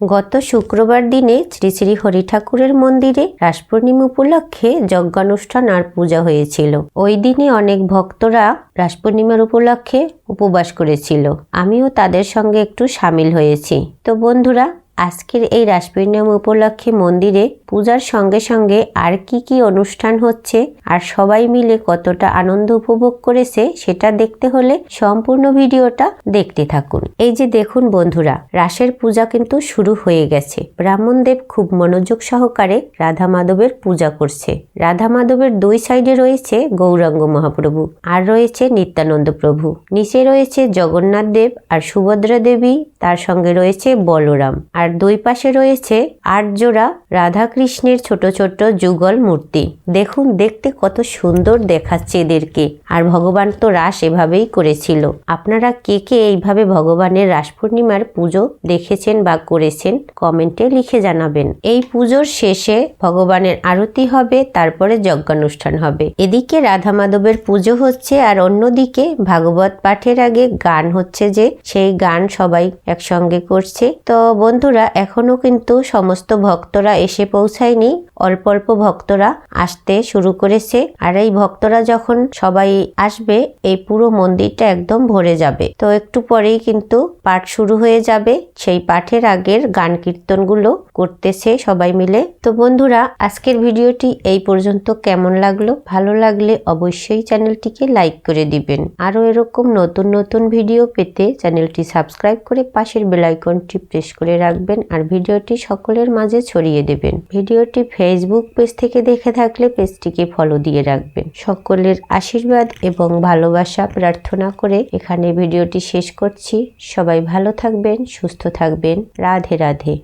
গত শুক্রবার দিনে শ্রী শ্রী হরি ঠাকুরের মন্দিরে রাস পূর্ণিমা উপলক্ষে যজ্ঞানুষ্ঠান আর পূজা হয়েছিল। ওই দিনে অনেক ভক্তরা রাস পূর্ণিমার উপলক্ষে উপবাস করেছিল। আমিও তাদের সঙ্গে একটু সামিল হয়েছি। তো বন্ধুরা, আজকের এই রাস পূর্ণিমা উপলক্ষে মন্দিরে পূজার সঙ্গে সঙ্গে আর কি অনুষ্ঠান হচ্ছে আর সবাই মিলে কতটা আনন্দ উপভোগ করেছে সেটা দেখতে হলে সম্পূর্ণ ভিডিওটা দেখতে থাকুন। এই যে দেখুন বন্ধুরা, রাসের পূজা কিন্তু শুরু হয়ে গেছে। ব্রাহ্মণদেব খুব মনোযোগ সহকারে রাধা মাধবের পূজা করছে। রাধা মাধবের দুই সাইডে রয়েছে গৌরাঙ্গ মহাপ্রভু আর রয়েছে নিত্যানন্দ প্রভু। নিচে রয়েছে জগন্নাথ দেব আর সুভদ্রা দেবী, তার সঙ্গে রয়েছে বলরাম, আর দুই পাশে রয়েছে ৮ জোড়া রাধা কৃষ্ণের ছোট ছোট যুগল মূর্তি। দেখুন, দেখতে কত সুন্দর দেখাচ্ছে এদেরকে। আর ভগবান তো রাস এভাবেই করেছিল। আপনারা কে কে এইভাবে ভগবানের রাস পূর্ণিমার পুজো দেখেছেন বা করেছেন কমেন্টে লিখে জানাবেন। এই পুজোর শেষে ভগবানের আরতি হবে, তারপরে যজ্ঞানুষ্ঠান হবে। এদিকে রাধা মাধবের পুজো হচ্ছে আর অন্যদিকে ভাগবত পাঠের আগে গান হচ্ছে, যে সেই গান সবাই একসঙ্গে করছে। তো বন্ধুরা, এখনো কিন্তু সমস্ত ভক্তরা এসে পৌঁছায়নি। অল্প অল্প ভক্তরা আসতে শুরু করেছে। আর এই ভক্তরা যখন সবাই আসবে, এই পুরো মন্দিরটা একদম ভরে যাবে। তো একটু পরেই কিন্তু পাঠ শুরু হয়ে যাবে। সেই পাঠের আগের গান কীর্তনগুলো করতেছে সবাই মিলে। তো বন্ধুরা, আজকের ভিডিওটি এই পর্যন্ত। কেমন লাগলো? ভালো লাগলে অবশ্যই চ্যানেলটিকে লাইক করে দিবেন। আরো এরকম নতুন নতুন ভিডিও পেতে চ্যানেলটি সাবস্ক্রাইব করে পাশের বেল আইকনটি প্রেস করে রাখবেন আর ভিডিওটি সকলের মাঝে ছড়িয়ে দেবেন। ভিডিওটি ফেসবুক পেজ থেকে দেখে থাকলে পেজটিকে ফলো দিয়ে রাখবেন। সকলের আশীর্বাদ এবং ভালোবাসা প্রার্থনা করে এখানে ভিডিওটি শেষ করছি। সবাই ভালো থাকবেন, সুস্থ থাকবেন। রাধে রাধে।